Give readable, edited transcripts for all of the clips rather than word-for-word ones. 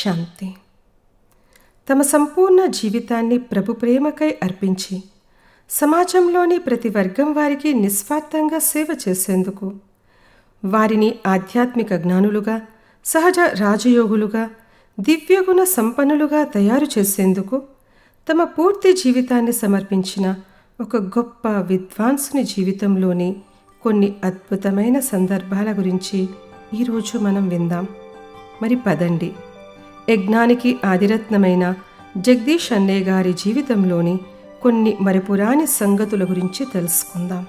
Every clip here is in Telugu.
శాంతి. తమ సంపూర్ణ జీవితాన్ని ప్రభు ప్రేమకై అర్పించి సమాజంలోని ప్రతి వర్గం వారికి నిస్వార్థంగా సేవ చేసేందుకు, వారిని ఆధ్యాత్మిక జ్ఞానులుగా, సహజ రాజయోగులుగా, దివ్యగుణ సంపన్నులుగా తయారు చేసేందుకు తమ పూర్తి జీవితాన్ని సమర్పించిన ఒక గొప్ప విద్వాంసుని జీవితంలోని కొన్ని అద్భుతమైన సందర్భాల గురించి ఈరోజు మనం విందాం. మరి పదండి, యజ్ఞానికి ఆదిరత్నమైన జగదీష్ అన్నయ్య గారి జీవితంలోని కొన్ని మరపురాని సంగతుల గురించి తెలుసుకుందాం.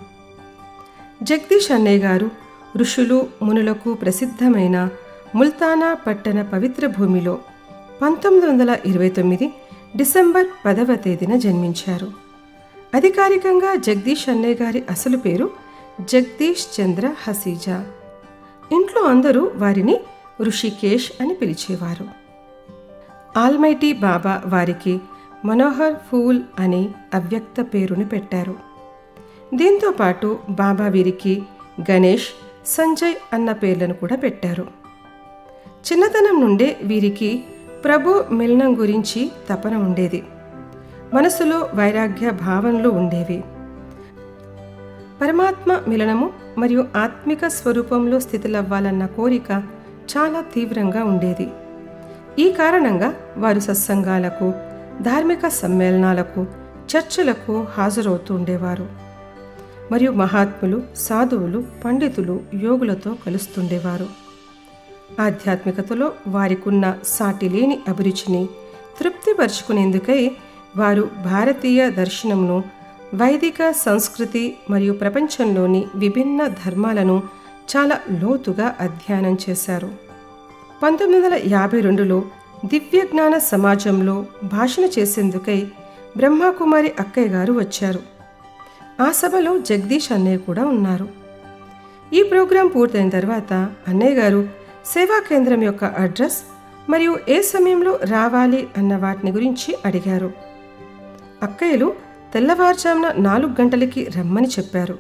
జగదీష్ అన్నయ్య గారు ఋషులు మునులకు ప్రసిద్ధమైన ముల్తానా పట్టణ పవిత్ర భూమిలో 1929 డిసెంబర్ 10వ తేదీన జన్మించారు. అధికారికంగా జగదీష్ అన్నయ్య గారి అసలు పేరు జగదీష్ చంద్ర హసీజా. ఇంట్లో అందరూ వారిని ఋషికేష్ అని పిలిచేవారు. ఆల్మైటీ బాబా వారికి మనోహర్ ఫూల్ అని అవ్యక్త పేరుని పెట్టారు. దీంతో పాటు బాబా వీరికి గణేష్, సంజయ్ అన్న పేర్లను కూడా పెట్టారు. చిన్నతనం నుండే వీరికి ప్రభు మిలనం గురించి తపన ఉండేది. మనసులో వైరాగ్య భావనలు ఉండేవి. పరమాత్మ మిలనము మరియు ఆత్మిక స్వరూపంలో స్థితిలవ్వాలన్న కోరిక చాలా తీవ్రంగా ఉండేది. ఈ కారణంగా వారు సత్సంగాలకు, ధార్మిక సమ్మేళనాలకు, చర్చలకు హాజరవుతూ ఉండేవారు. మరియు మహాత్ములు, సాధువులు, పండితులు, యోగులతో కలుస్తుండేవారు. ఆధ్యాత్మికతలో వారికున్న సాటిలేని అభిరుచిని తృప్తిపరుచుకునేందుకై వారు భారతీయ దర్శనమును, వైదిక సంస్కృతి మరియు ప్రపంచంలోని విభిన్న ధర్మాలను చాలా లోతుగా అధ్యయనం చేశారు. 1952లో దివ్యజ్ఞాన సమాజంలో భాషణ చేసేందుకై బ్రహ్మకుమారి అక్కయ్య గారు వచ్చారు. ఆ సభలో జగదీష్ అన్నయ్య కూడా ఉన్నారు. ఈ ప్రోగ్రాం పూర్తయిన తర్వాత అన్నయ్య గారు సేవా కేంద్రం యొక్క అడ్రస్ మరియు ఏ సమయంలో రావాలి అన్న వాటిని గురించి అడిగారు. అక్కయ్యలు తెల్లవారుజామున 4 గంటలకి రమ్మని చెప్పారు.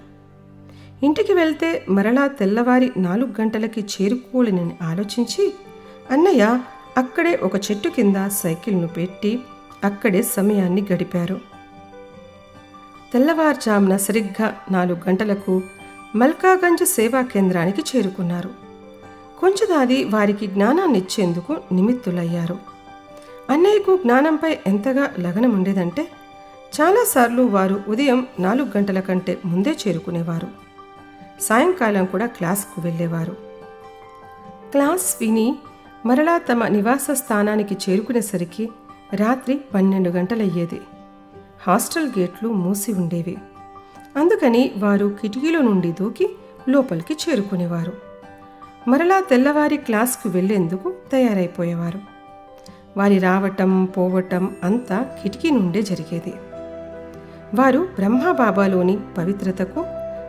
ఇంటికి వెళ్తే మరలా తెల్లవారి 4 గంటలకి చేరుకోలేనని ఆలోచించి అన్నయ్య అక్కడే ఒక చెట్టు కింద సైకిల్ను పెట్టి అక్కడే సమయాన్ని గడిపారు. తెల్లవారుజామున సరిగ్గా 4 గంటలకు మల్కాగంజ్ సేవా కేంద్రానికి చేరుకున్నారు. కొంచెదాది వారికి జ్ఞానాన్ని ఇచ్చేందుకు నిమిత్తులయ్యారు. అన్నయ్యకు జ్ఞానంపై ఎంతగా లగనం ఉండేదంటే చాలాసార్లు వారు ఉదయం 4 గంటల కంటే ముందే చేరుకునేవారు. సాయంకాలం కూడా క్లాస్కు వెళ్ళేవారు. క్లాస్ విని మరలా తమ నివాస స్థానానికి చేరుకునేసరికి రాత్రి 12 గంటలయ్యేది. హాస్టల్ గేట్లు మూసి ఉండేవి. అందుకని వారు కిటికీలో నుండి దూకి లోపలికి చేరుకునేవారు. మరలా తెల్లవారి క్లాస్కు వెళ్లేందుకు తయారైపోయేవారు. వారి రావటం పోవటం అంతా కిటికీ నుండే జరిగేది. వారు బ్రహ్మబాబాలోని పవిత్రతకు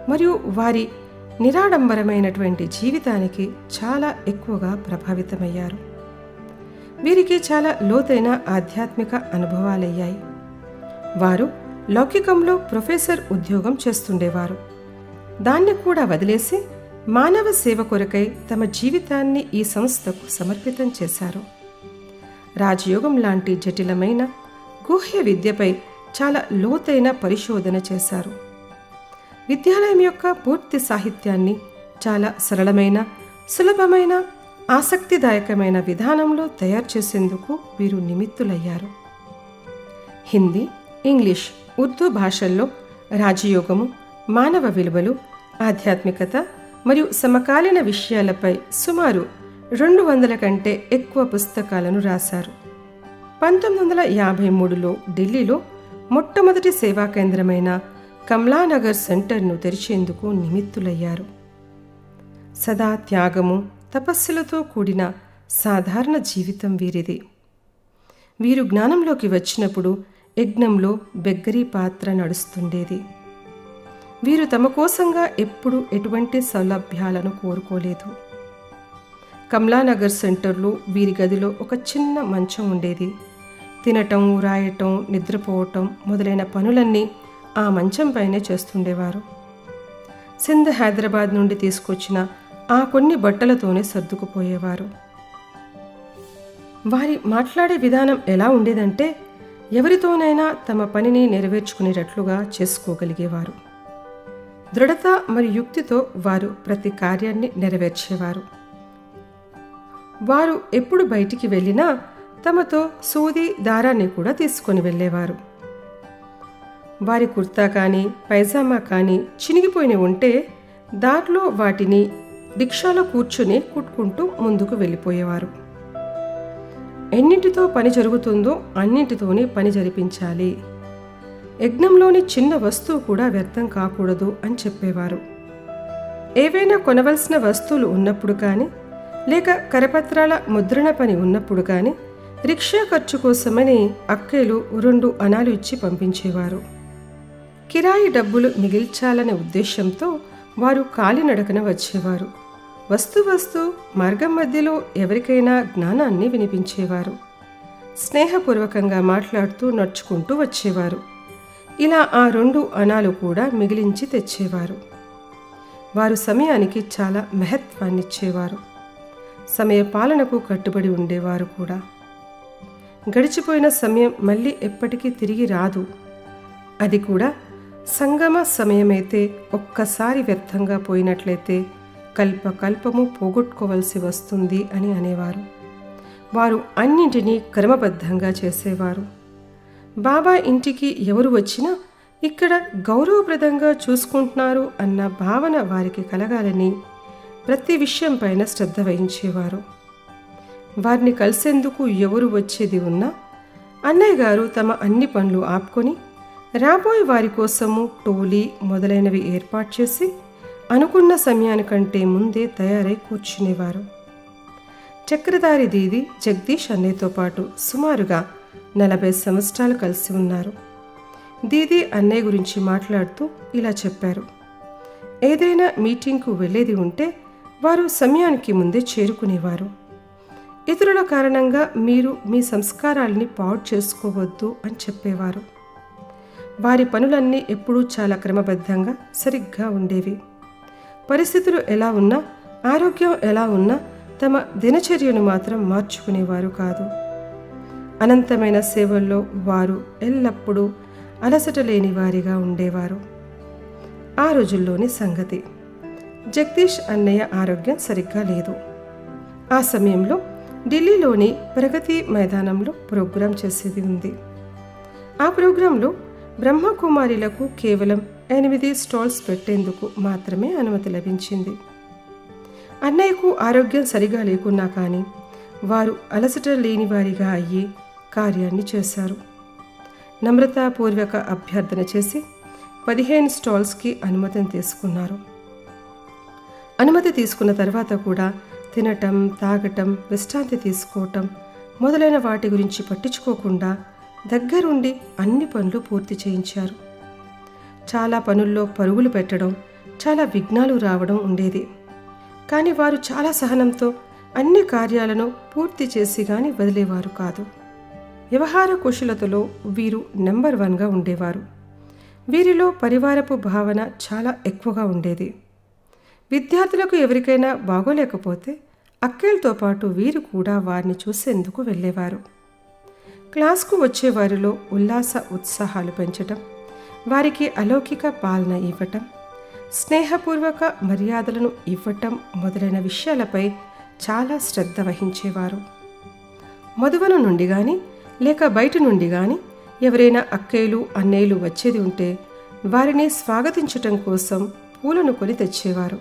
మరియు వారి నిరాడంబరమైనటువంటి జీవితానికి చాలా ఎక్కువగా ప్రభావితమయ్యారు. వీరికి చాలా లోతైన ఆధ్యాత్మిక అనుభవాలయ్యాయి. వారు లౌకికంలో ప్రొఫెసర్ ఉద్యోగం చేస్తుండేవారు. దాన్ని కూడా వదిలేసి మానవ సేవ కొరకై తమ జీవితాన్ని ఈ సంస్థకు సమర్పితం చేశారు. రాజయోగం లాంటి జటిలమైన గుహ్య విద్యపై చాలా లోతైన పరిశోధన చేశారు. విద్యాలయం యొక్క పూర్తి సాహిత్యాన్ని చాలా సరళమైన, సులభమైన, ఆసక్తిదాయకమైన విధానంలో తయారు చేసేందుకు వీరు నిమిత్తులయ్యారు. హిందీ, ఇంగ్లీష్, ఉర్దూ భాషల్లో రాజయోగము, మానవ విలువలు, ఆధ్యాత్మికత మరియు సమకాలీన విషయాలపై సుమారు 200 కంటే ఎక్కువ పుస్తకాలను రాశారు. 1953లో ఢిల్లీలో మొట్టమొదటి సేవా కేంద్రమైన కమలానగర్ సెంటర్ను తెరిచేందుకు నిమిత్తులయ్యారు. సదా త్యాగము, తపస్సులతో కూడిన సాధారణ జీవితం వీరిది. వీరు జ్ఞానంలోకి వచ్చినప్పుడు యజ్ఞంలో బెగ్గరీ పాత్ర నడుస్తుండేది. వీరు తమ కోసంగా ఎప్పుడూ ఎటువంటి సౌలభ్యాలను కోరుకోలేదు. కమలానగర్ సెంటర్లో వీరి గదిలో ఒక చిన్న మంచం ఉండేది. తినటం, రాయటం, నిద్రపోవటం మొదలైన పనులన్నీ ఆ మంచం పైనే చేస్తుండేవారు. సింధ్, హైదరాబాద్ నుండి తీసుకొచ్చిన ఆ కొన్ని బట్టలతోనే సర్దుకుపోయేవారు. వారి మాట్లాడే విధానం ఎలా ఉండేదంటే ఎవరితోనైనా తమ పనిని నెరవేర్చుకునేటట్లుగా చేసుకోగలిగేవారు. దృఢత మరియు యుక్తితో వారు ప్రతి కార్యాన్ని నెరవేర్చేవారు. వారు ఎప్పుడు బయటికి వెళ్ళినా తమతో సూది దారాన్ని కూడా తీసుకొని వెళ్ళేవారు. వారి కుర్తా కానీ పైజామా కానీ చినిగిపోయిన ఉంటే దారిలో వాటిని రిక్షాలో కూర్చుని కుట్టుకుంటూ ముందుకు వెళ్ళిపోయేవారు. ఎన్నింటితో పని జరుగుతుందో అన్నింటితోనే పని జరిపించాలి, యజ్ఞంలోని చిన్న వస్తువు కూడా వ్యర్థం కాకూడదు అని చెప్పేవారు. ఏవైనా కొనవలసిన వస్తువులు ఉన్నప్పుడు కానీ లేక కరపత్రాల ముద్రణ పని ఉన్నప్పుడు కానీ రిక్షా ఖర్చు కోసమని అక్కయ్యలు 2 అణాలు ఇచ్చి పంపించేవారు. కిరాయి డబ్బులు మిగిల్చాలనే ఉద్దేశంతో వారు కాలినడకన వచ్చేవారు. వస్తూ మార్గం మధ్యలో ఎవరికైనా జ్ఞానాన్ని వినిపించేవారు. స్నేహపూర్వకంగా మాట్లాడుతూ నడుచుకుంటూ వచ్చేవారు. ఇలా ఆ 2 అణాలు కూడా మిగిలించి తెచ్చేవారు. వారు సమయానికి చాలా మహత్వాన్నిచ్చేవారు. సమయ పాలనకు కట్టుబడి ఉండేవారు కూడా. గడిచిపోయిన సమయం మళ్ళీ ఎప్పటికీ తిరిగి రాదు. అది కూడా సంగమ సమయమైతే ఒక్కసారి వ్యర్థంగా పోయినట్లయితే కల్పకల్పము పోగొట్టుకోవలసి వస్తుంది అని అనేవారు. వారు అన్నింటినీ క్రమబద్ధంగా చేసేవారు. బాబా ఇంటికి ఎవరు వచ్చినా ఇక్కడ గౌరవప్రదంగా చూసుకుంటున్నారు అన్న భావన వారికి కలగాలని ప్రతి విషయం పైన శ్రద్ధ వహించేవారు. వారిని కలిసేందుకు ఎవరు వచ్చేది ఉన్నా అన్నయ్య గారు తమ అన్ని పనులు ఆపుకొని రాబోయే వారి కోసము టోలీ మొదలైనవి ఏర్పాటు చేసి అనుకున్న సమయానికంటే ముందే తయారై కూర్చునేవారు. చక్రధారి దీది జగదీష్ అన్నయ్యతో పాటు సుమారుగా 40 సంవత్సరాలు కలిసి ఉన్నారు. దీది అన్నయ్య గురించి మాట్లాడుతూ ఇలా చెప్పారు. ఏదైనా మీటింగ్కు వెళ్ళేది ఉంటే వారు సమయానికి ముందే చేరుకునేవారు. ఇతరుల కారణంగా మీరు మీ సంస్కారాలని పాడు చేసుకోవద్దు అని చెప్పేవారు. వారి పనులన్నీ ఎప్పుడూ చాలా క్రమబద్ధంగా సరిగ్గా ఉండేవి. పరిస్థితులు ఎలా ఉన్నా, ఆరోగ్యం ఎలా ఉన్నా తమ దినచర్యను మాత్రం మార్చుకునేవారు కాదు. అనంతమైన సేవల్లో వారు ఎల్లప్పుడూ అలసట లేని వారిగా ఉండేవారు. ఆ రోజుల్లోని సంగతి. జగదీష్ అన్నయ్య ఆరోగ్యం సరిగ్గా లేదు. ఆ సమయంలో ఢిల్లీలోని ప్రగతి మైదానంలో ప్రోగ్రాం చేసేది ఉంది. ఆ ప్రోగ్రాంలో బ్రహ్మకుమారిలకు కేవలం 8 స్టాల్స్ పెట్టేందుకు మాత్రమే అనుమతి లభించింది. అన్నయ్యకు ఆరోగ్యం సరిగా లేకున్నా కానీ వారు అలసట లేని వారిగా అయ్యి కార్యాన్ని చేశారు. నమ్రతాపూర్వక అభ్యర్థన చేసి 15 స్టాల్స్కి అనుమతిని తీసుకున్నారు. అనుమతి తీసుకున్న తర్వాత కూడా తినటం, తాగటం, విశ్రాంతి తీసుకోవటం మొదలైన వాటి గురించి పట్టించుకోకుండా దగ్గరుండి అన్ని పనులు పూర్తి చేయించారు. చాలా పనుల్లో పరుగులు పెట్టడం, చాలా విఘ్నాలు రావడం ఉండేది. కానీ వారు చాలా సహనంతో అన్ని కార్యాలను పూర్తి చేసి కానీ వదిలేవారు కాదు. వ్యవహార కుశలతలో వీరు నెంబర్ 1గా ఉండేవారు. వీరిలో పరివారపు భావన చాలా ఎక్కువగా ఉండేది. విద్యార్థులకు ఎవరికైనా బాగోలేకపోతే అక్కేలతో పాటు వీరు కూడా వారిని చూసేందుకు వెళ్ళేవారు. క్లాస్కు వచ్చే వారిలో ఉల్లాస ఉత్సాహాలు పెంచటం, వారికి అలౌకిక పాలన ఇవ్వటం, స్నేహపూర్వక మర్యాదలను ఇవ్వటం మొదలైన విషయాలపై చాలా శ్రద్ధ వహించేవారు. మధువన నుండి కానీ లేక బయట నుండి కానీ ఎవరైనా అక్కయ్యలు, అన్నయ్యలు వచ్చేది ఉంటే వారిని స్వాగతించటం కోసం పూలను కొని తెచ్చేవారు.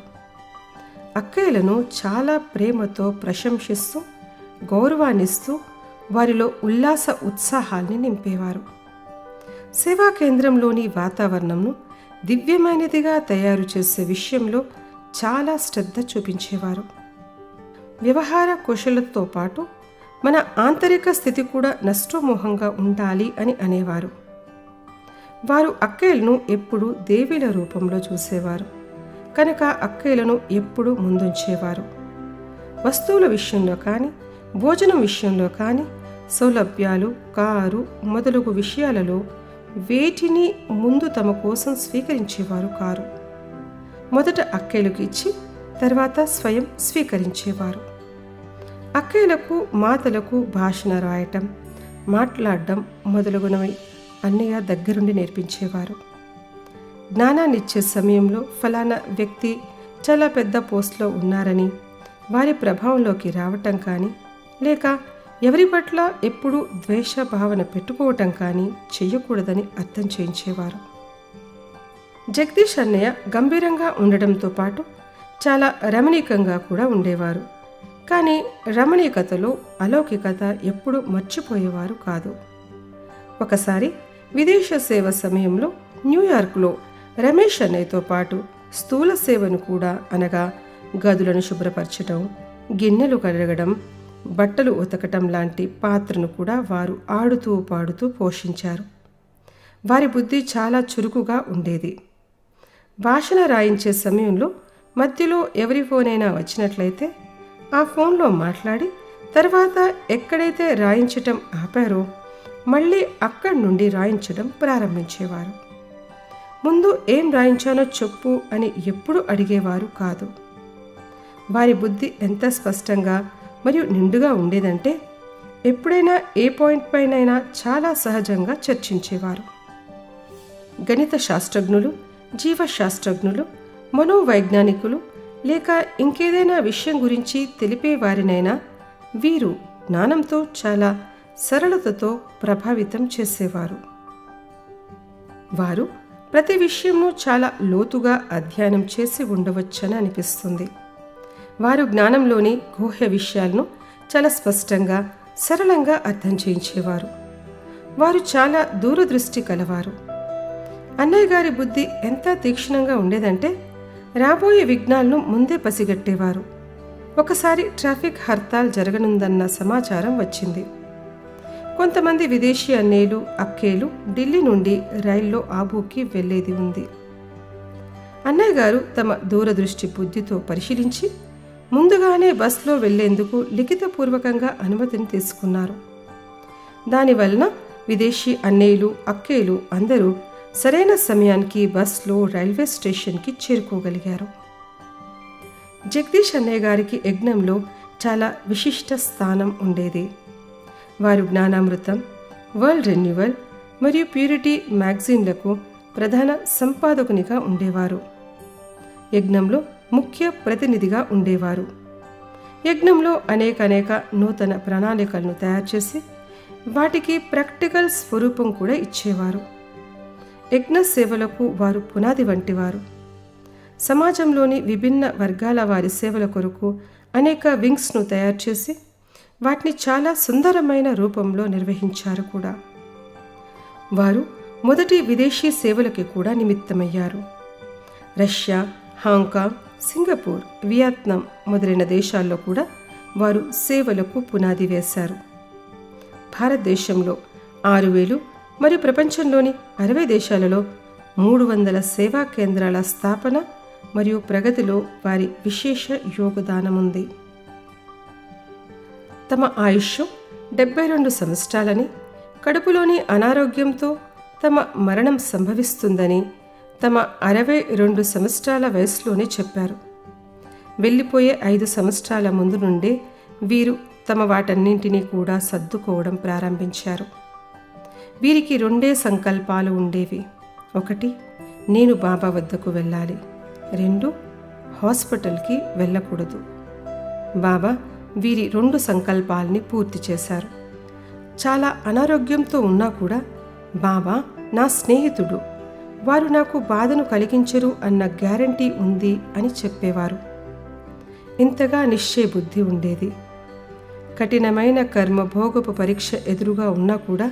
అక్కయ్యలను చాలా ప్రేమతో ప్రశంసిస్తూ గౌరవాన్నిస్తూ వారిలో ఉల్లాస ఉత్సాహాల్ని నింపేవారు. సేవా కేంద్రంలోని వాతావరణంను దివ్యమైనదిగా తయారు చేసే విషయంలో చాలా శ్రద్ధ చూపించేవారు. వ్యవహార కుశలతతో పాటు మన ఆంతరిక స్థితి కూడా నష్టమోహంగా ఉండాలి అని అనేవారు. వారు అక్కయ్యలను ఎప్పుడూ దేవీల రూపంలో చూసేవారు కనుక అక్కయ్యలను ఎప్పుడూ ముందుంచేవారు. వస్తువుల విషయంలో కానీ, భోజనం విషయంలో కానీ, సౌలభ్యాలు, కారు మొదలగు విషయాలలో వేటిని ముందు తమ కోసం స్వీకరించేవారు కారు. మొదట అక్కయ్యలకు ఇచ్చి తర్వాత స్వయం స్వీకరించేవారు. అక్కయ్యలకు మాతలకు భాషణ రాయటం, మాట్లాడడం మొదలగునవి అన్నయ్య దగ్గరుండి నేర్పించేవారు. జ్ఞానాన్నిచ్చే సమయంలో ఫలానా వ్యక్తి చాలా పెద్ద పోస్ట్లో ఉన్నారని వారి ప్రభావంలోకి రావటం కానీ, లేక ఎవరి పట్ల ఎప్పుడూ ద్వేష భావన పెట్టుకోవటం కానీ చెయ్యకూడదని అర్థం చేయించేవారు. జగదీష్ అన్నయ్య గంభీరంగా ఉండడంతో పాటు చాలా రమణీకంగా కూడా ఉండేవారు. కానీ రమణీకతలో అలౌకికత ఎప్పుడూ మర్చిపోయేవారు కాదు. ఒకసారి విదేశ సేవ సమయంలో న్యూయార్క్లో రమేష్ అన్నయ్యతో పాటు స్థూల సేవను కూడా, అనగా గదులను శుభ్రపరచడం, గిన్నెలు కడగడం, బట్టలు ఉతకటం లాంటి పాత్రను కూడా వారు ఆడుతూ పాడుతూ పోషించారు. వారి బుద్ధి చాలా చురుకుగా ఉండేది. భాషణ రాయించే సమయంలో మధ్యలో ఎవరి ఫోనైనా వచ్చినట్లయితే ఆ ఫోన్లో మాట్లాడి తర్వాత ఎక్కడైతే రాయించటం ఆపారో మళ్ళీ అక్కడి నుండి రాయించడం ప్రారంభించేవారు. ముందు ఏం రాయించానో చెప్పు అని ఎప్పుడూ అడిగేవారు కాదు. వారి బుద్ధి ఎంత స్పష్టంగా మరియు నిండుగా ఉండేదంటే ఎప్పుడైనా ఏ పాయింట్ పైనైనా చాలా సహజంగా చర్చించేవారు. గణిత శాస్త్రజ్ఞులు, జీవశాస్త్రజ్ఞులు, మనోవైజ్ఞానికులు లేక ఇంకేదైనా విషయం గురించి తెలిపేవారినైనా వీరు జ్ఞానంతో చాలా సరళతతో ప్రభావితం చేసేవారు. వారు ప్రతి విషయంను చాలా లోతుగా అధ్యయనం చేసి ఉండవచ్చని అనిపిస్తుంది. వారు జ్ఞానంలోని గుహ్య విషయాలను చాలా స్పష్టంగా, సరళంగా అర్థం చేయించేవారు. వారు చాలా దూరదృష్టి కలవారు. అన్నయ్య గారి బుద్ధి ఎంత తీక్షణంగా ఉండేదంటే రాబోయే విఘ్నాలను ముందే పసిగట్టేవారు. ఒకసారి ట్రాఫిక్ హర్తాల్ జరగనుందన్న సమాచారం వచ్చింది. కొంతమంది విదేశీ అన్నయ్యలు, అక్కేలు ఢిల్లీ నుండి రైల్లో ఆబూకి వెళ్లేది ఉంది. అన్నయ్య గారు తమ దూరదృష్టి బుద్ధితో పరిశీలించి ముందుగానే బస్లో వెళ్లేందుకు లిఖితపూర్వకంగా అనుమతిని తీసుకున్నారు. దానివలన విదేశీ అన్నయ్యలు, అక్కేలు అందరూ సరైన సమయానికి బస్లో రైల్వే స్టేషన్కి చేరుకోగలిగారు. జగదీష్ అన్నయ్య గారికి యజ్ఞంలో చాలా విశిష్ట స్థానం ఉండేది. వారు జ్ఞానామృతం, వరల్డ్ రెన్యువల్ మరియు ప్యూరిటీ మ్యాగజైన్లకు ప్రధాన సంపాదకునిగా ఉండేవారు. యజ్ఞంలో ముఖ్య ప్రతినిధిగా ఉండేవారు. యజ్ఞంలో అనేక నూతన ప్రణాళికలను తయారు చేసి వాటికి ప్రాక్టికల్ స్వరూపం కూడా ఇచ్చేవారు. యజ్ఞ సేవలకు వారు పునాది వంటివారు. సమాజంలోని విభిన్న వర్గాల వారి సేవల కొరకు అనేక వింగ్స్ను తయారు చేసి వాటిని చాలా సుందరమైన రూపంలో నిర్వహించారు కూడా. వారు మొదటి విదేశీ సేవలకి కూడా నిమిత్తమయ్యారు. రష్యా, హాంకాంగ్, సింగపూర్, వియత్నాం మొదలైన దేశాల్లో కూడా వారు సేవలకు పునాది వేశారు. భారతదేశంలో 6,000 మరియు ప్రపంచంలోని 60 దేశాలలో 300 సేవా కేంద్రాల స్థాపన మరియు ప్రగతిలో వారి విశేష యోగదానం ఉంది. తమ ఆయుష్ 72 సంవత్సరాలని, కడుపులోని అనారోగ్యంతో తమ మరణం సంభవిస్తుందని తమ 62 సంవత్సరాల వయసులోనే చెప్పారు. వెళ్ళిపోయే 5 సంవత్సరాల ముందు నుండే వీరు తమ వాటన్నింటినీ కూడా సర్దుకోవడం ప్రారంభించారు. వీరికి 2 సంకల్పాలు ఉండేవి. 1, నేను బాబా వద్దకు వెళ్ళాలి. 2, హాస్పిటల్కి వెళ్ళకూడదు. బాబా వీరి 2 సంకల్పాలని పూర్తి చేశారు. చాలా అనారోగ్యంతో ఉన్నా కూడా బాబా నా స్నేహితుడు, వారు నాకు బాధను కలిగించరు అన్న గ్యారంటీ ఉంది అని చెప్పేవారు. ఇంతగా నిశ్చయ బుద్ధి ఉండేది. కఠినమైన కర్మభోగపు పరీక్ష ఎదురుగా ఉన్నా కూడా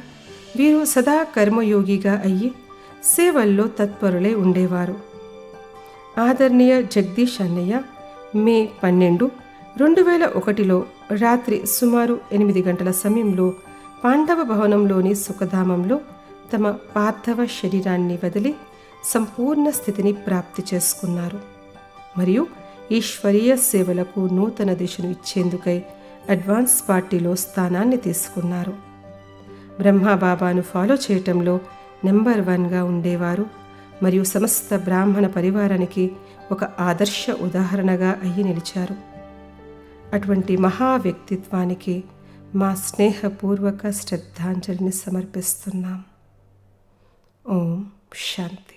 వీరు సదా కర్మయోగిగా అయ్యి సేవల్లో తత్పరులై ఉండేవారు. ఆదరణీయ జగదీష్ అన్నయ్య మే 12, 2001లో రాత్రి సుమారు 8 గంటల సమయంలో పాండవ భవనంలోని సుఖధామంలో తమ పార్థవ శరీరాన్ని వదిలి సంపూర్ణ స్థితిని ప్రాప్తి చేసుకున్నారు. మరియు ఈశ్వరీయ సేవలకు నూతన దిశను ఇచ్చేందుకై అడ్వాన్స్ పార్టీలో స్థానాన్ని తీసుకున్నారు. బ్రహ్మబాబాను ఫాలో చేయటంలో నెంబర్ 1గా ఉండేవారు మరియు సమస్త బ్రాహ్మణ పరివారానికి ఒక ఆదర్శ ఉదాహరణగా అయ్యి నిలిచారు. అటువంటి మహా వ్యక్తిత్వానికి మా స్నేహపూర్వక శ్రద్ధాంజలిని సమర్పిస్తున్నాం. ఓం శాంతి.